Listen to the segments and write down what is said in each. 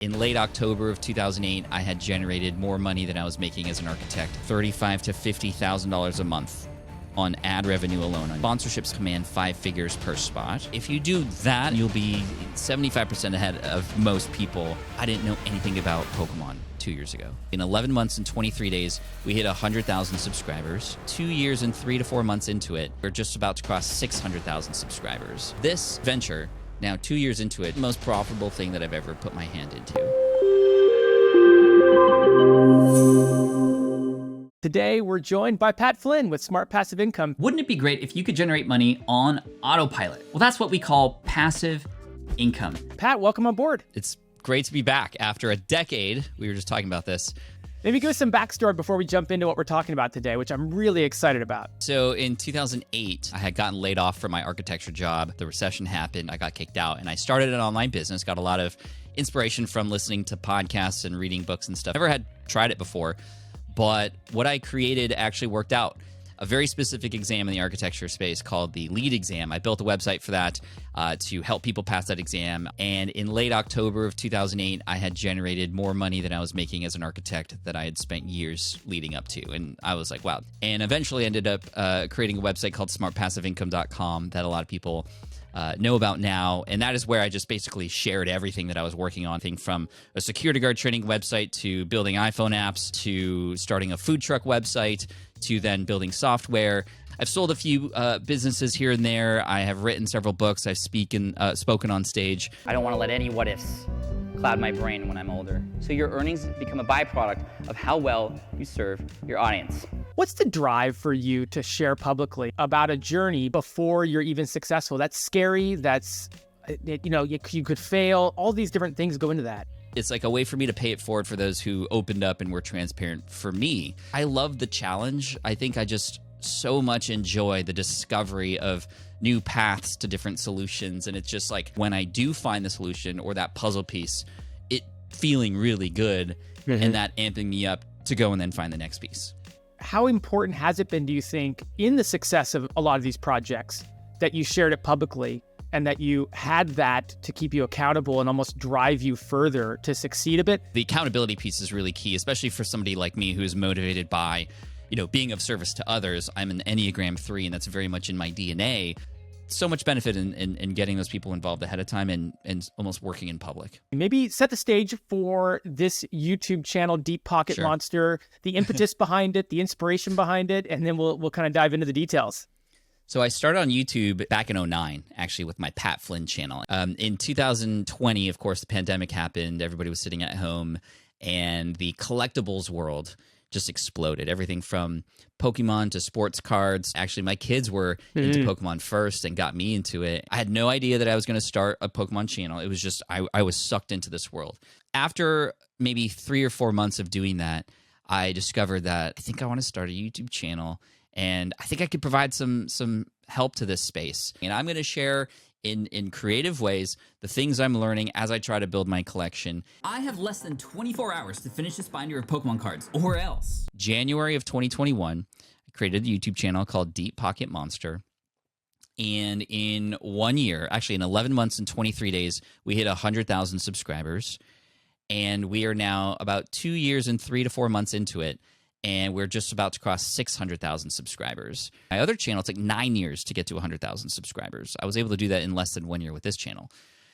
In late October of 2008, I had generated more money than I was making as an architect, $35,000 to $50,000 a month on ad revenue alone. Sponsorships command 5 figures per spot. If you do that, you'll be 75% ahead of most people. I didn't know anything about Pokemon 2 years ago. In 11 months and 23 days, we hit 100,000 subscribers. 2 years and 3 to 4 months into it, we're just about to cross 600,000 subscribers. This venture, now 2 years into it, the most profitable thing that I've ever put my hand into. Today, we're joined by Pat Flynn with Smart Passive Income. Wouldn't it be great if you could generate money on autopilot? Well, that's what we call passive income. Pat, welcome on board. It's great to be back after a decade. We were just talking about this. Maybe give us some backstory before we jump into what we're talking about today, which I'm really excited about. So in 2008, I had gotten laid off from my architecture job. The recession happened. I got kicked out, and I started an online business. Got a lot of inspiration from listening to podcasts and reading books and stuff. Never had tried it before, but what I created actually worked out. A very specific exam in the architecture space called the LEED exam. I built a website for that to help people pass that exam. And in late October of 2008, I had generated more money than I was making as an architect that I had spent years leading up to. And I was like, wow. And eventually ended up creating a website called smartpassiveincome.com that a lot of people know about now. And that is where I just basically shared everything that I was working on, from a security guard training website to building iPhone apps to starting a food truck website to then building software. I've sold a few businesses here and there. I have written several books. I've spoken on stage. I don't want to let any what ifs cloud my brain when I'm older. So your earnings become a byproduct of how well you serve your audience. What's the drive for you to share publicly about a journey before you're even successful? That's scary. That's, you could fail. All these different things go into that. It's like a way for me to pay it forward for those who opened up and were transparent for me. I love the challenge. I think I just so much enjoy the discovery of new paths to different solutions. And it's just like when I do find the solution or that puzzle piece, it feeling really good and that amping me up to go and then find the next piece. How important has it been, do you think, in the success of a lot of these projects that you shared it publicly and that you had that to keep you accountable and almost drive you further to succeed a bit? The accountability piece is really key, especially for somebody like me who is motivated by, being of service to others. I'm an Enneagram 3, and that's very much in my DNA. So much benefit in getting those people involved ahead of time and almost working in public. Maybe set the stage for this YouTube channel, Deep Pocket Sure. Monster, the impetus behind it, the inspiration behind it, and then we'll kind of dive into the details. So I started on YouTube back in 2009, actually, with my Pat Flynn channel. In 2020, of course, the pandemic happened. Everybody was sitting at home, and the collectibles world just exploded. Everything from Pokemon to sports cards. Actually, my kids were into Pokemon first and got me into it. I had no idea that I was going to start a Pokemon channel. It was just, I was sucked into this world. After maybe 3 or 4 months of doing that, I discovered that I think I want to start a YouTube channel, and I think I could provide some help to this space. And I'm going to share in creative ways the things I'm learning as I try to build my collection. I have less than 24 hours to finish this binder of Pokemon cards, or else. January of 2021, I created a YouTube channel called Deep Pocket Monster. And in 1 year, actually in 11 months and 23 days, we hit 100,000 subscribers. And we are now about 2 years and 3 to 4 months into it. And we're just about to cross 600,000 subscribers. My other channel took 9 years to get to 100,000 subscribers. I was able to do that in less than 1 year with this channel.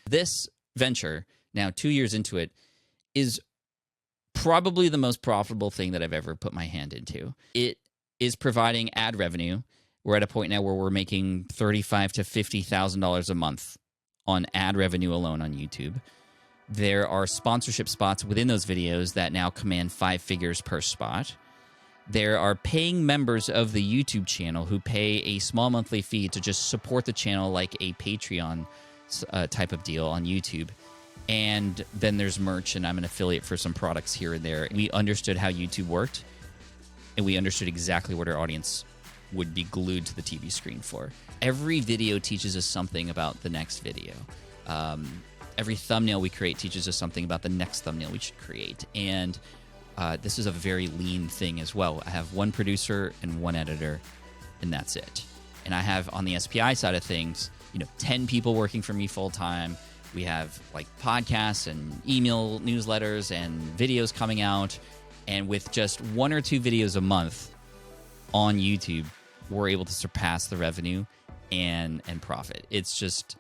This venture, now 2 years into it, is probably the most profitable thing that I've ever put my hand into. It is providing ad revenue. We're at a point now where we're making $35,000 to $50,000 a month on ad revenue alone on YouTube. There are sponsorship spots within those videos that now command 5 figures per spot. There are paying members of the YouTube channel who pay a small monthly fee to just support the channel, like a Patreon type of deal on YouTube. And then there's merch, and I'm an affiliate for some products here and there. We understood how YouTube worked, and we understood exactly what our audience would be glued to the TV screen for. Every video teaches us something about the next video. Every thumbnail we create teaches us something about the next thumbnail we should create. And this is a very lean thing as well. I have one producer and one editor, and that's it. And I have, on the SPI side of things, 10 people working for me full-time, We have like podcasts and email newsletters and videos coming out. And with just 1 or 2 videos a month on YouTube, we're able to surpass the revenue and profit. It's just,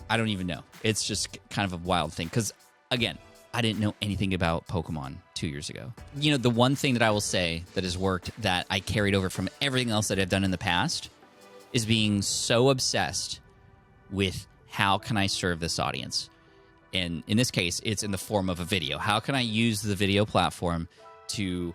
I don't even know. It's just kind of a wild thing. Because again, I didn't know anything about Pokemon 2 years ago. You know, the one thing that I will say that has worked that I carried over from everything else that I've done in the past is being so obsessed with how can I serve this audience? And in this case, it's in the form of a video. How can I use the video platform to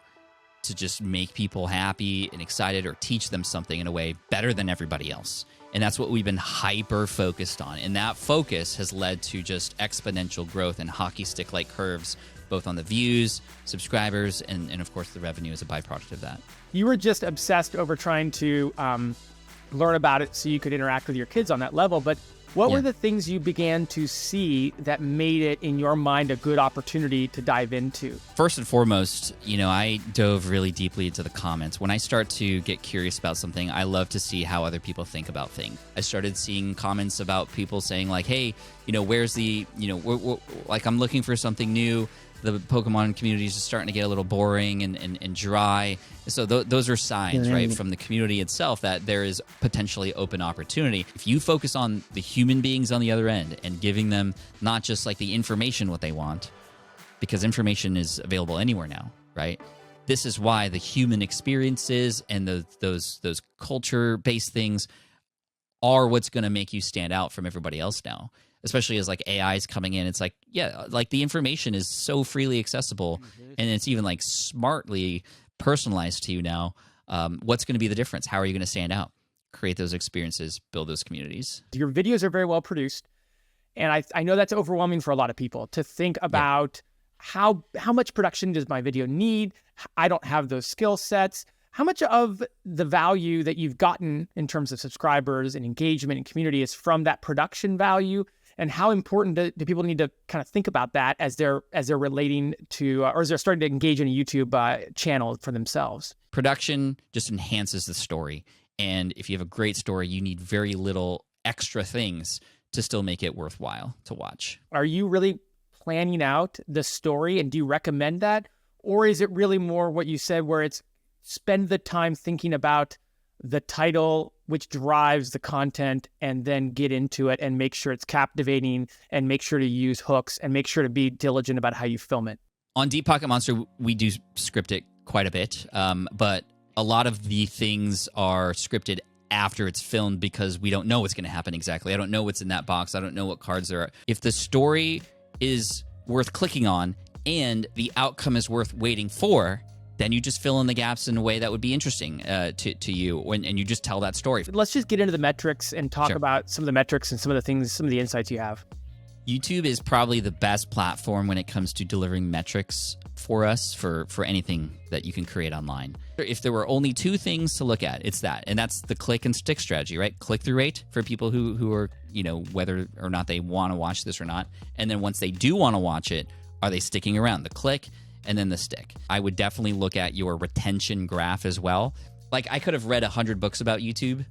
just make people happy and excited or teach them something in a way better than everybody else? And that's what we've been hyper focused on. And that focus has led to just exponential growth and hockey stick-like curves, both on the views, subscribers, and of course the revenue as a byproduct of that. You were just obsessed over trying to learn about it so you could interact with your kids on that level, but what were the things you began to see that made it, in your mind, a good opportunity to dive into? First and foremost, you know, I dove really deeply into the comments. When I start to get curious about something, I love to see how other people think about things. I started seeing comments about people saying like, hey, you know, where's the, you know, like I'm looking for something new. The Pokemon community is just starting to get a little boring and dry. So those are signs, right, from the community itself that there is potentially open opportunity. If you focus on the human beings on the other end and giving them not just like the information what they want, because information is available anywhere now, right? This is why the human experiences and those culture-based things are what's going to make you stand out from everybody else now. Especially as like AI is coming in, it's like, yeah, like the information is so freely accessible and it's even like smartly personalized to you now. What's going to be the difference? How are you going to stand out? Create those experiences, build those communities. Your videos are very well produced. And I know that's overwhelming for a lot of people to think about how much production does my video need? I don't have those skill sets. How much of the value that you've gotten in terms of subscribers and engagement and community is from that production value? And how important do people need to kind of think about that as they're relating to, or as they're starting to engage in a YouTube channel for themselves? Production just enhances the story. And if you have a great story, you need very little extra things to still make it worthwhile to watch. Are you really planning out the story, and do you recommend that? Or is it really more what you said, where it's spend the time thinking about the title, which drives the content, and then get into it and make sure it's captivating and make sure to use hooks and make sure to be diligent about how you film it? On Deep Pocket Monster, we do script it quite a bit, but a lot of the things are scripted after it's filmed because we don't know what's going to happen exactly. I don't know what's in that box. I don't know what cards there are. If the story is worth clicking on and the outcome is worth waiting for, then you just fill in the gaps in a way that would be interesting to you, and you just tell that story. Let's just get into the metrics and talk about some of the metrics and some of the things, some of the insights you have. YouTube is probably the best platform when it comes to delivering metrics for us for anything that you can create online. If there were only 2 things to look at, it's that, and that's the click and stick strategy, right? Click-through rate for people who are, you know, whether or not they want to watch this or not, and then once they do want to watch it, are they sticking around? The click and then the stick. I would definitely look at your retention graph as well. Like, I could have read 100 books about YouTube.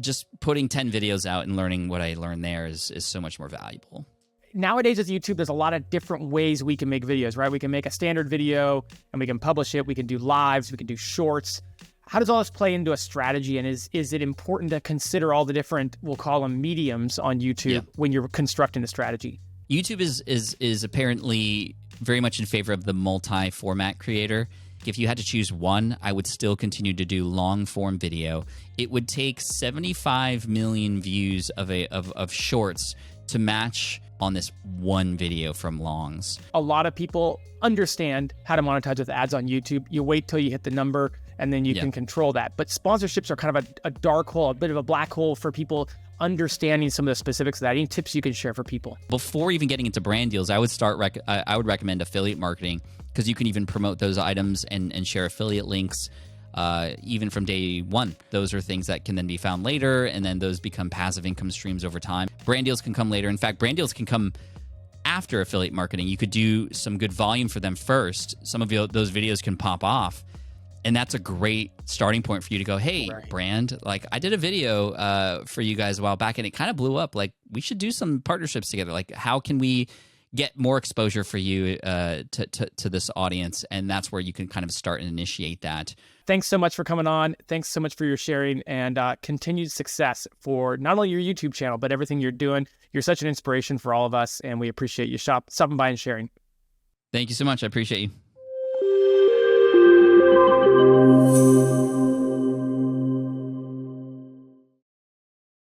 Just putting 10 videos out and learning what I learned there is so much more valuable. Nowadays with YouTube, there's a lot of different ways we can make videos, right? We can make a standard video and we can publish it. We can do lives, we can do shorts. How does all this play into a strategy? And is it important to consider all the different, we'll call them mediums on YouTube when you're constructing a strategy? YouTube is apparently very much in favor of the multi-format creator. If you had to choose one, I would still continue to do long-form video. It would take 75 million views of shorts to match on this one video from longs. A lot of people understand how to monetize with ads on YouTube. You wait till you hit the number, and then you can control that. But sponsorships are kind of a dark hole, a bit of a black hole for people understanding some of the specifics of that. Any tips you can share for people? Before even getting into brand deals, I would I would recommend affiliate marketing, because you can even promote those items and share affiliate links even from day one. Those are things that can then be found later, and then those become passive income streams over time. Brand deals can come later. In fact, brand deals can come after affiliate marketing. You could do some good volume for them first. Some of those videos can pop off, And that's a great starting point for you to go, hey, Right. brand, like I did a video for you guys a while back and it kind of blew up. Like we should do some partnerships together. Like how can we get more exposure for you to this audience? And that's where you can kind of start and initiate that. Thanks so much for coming on. Thanks so much for your sharing, and continued success for not only your YouTube channel, but everything you're doing. You're such an inspiration for all of us, and we appreciate you stopping by and sharing. Thank you so much. I appreciate you.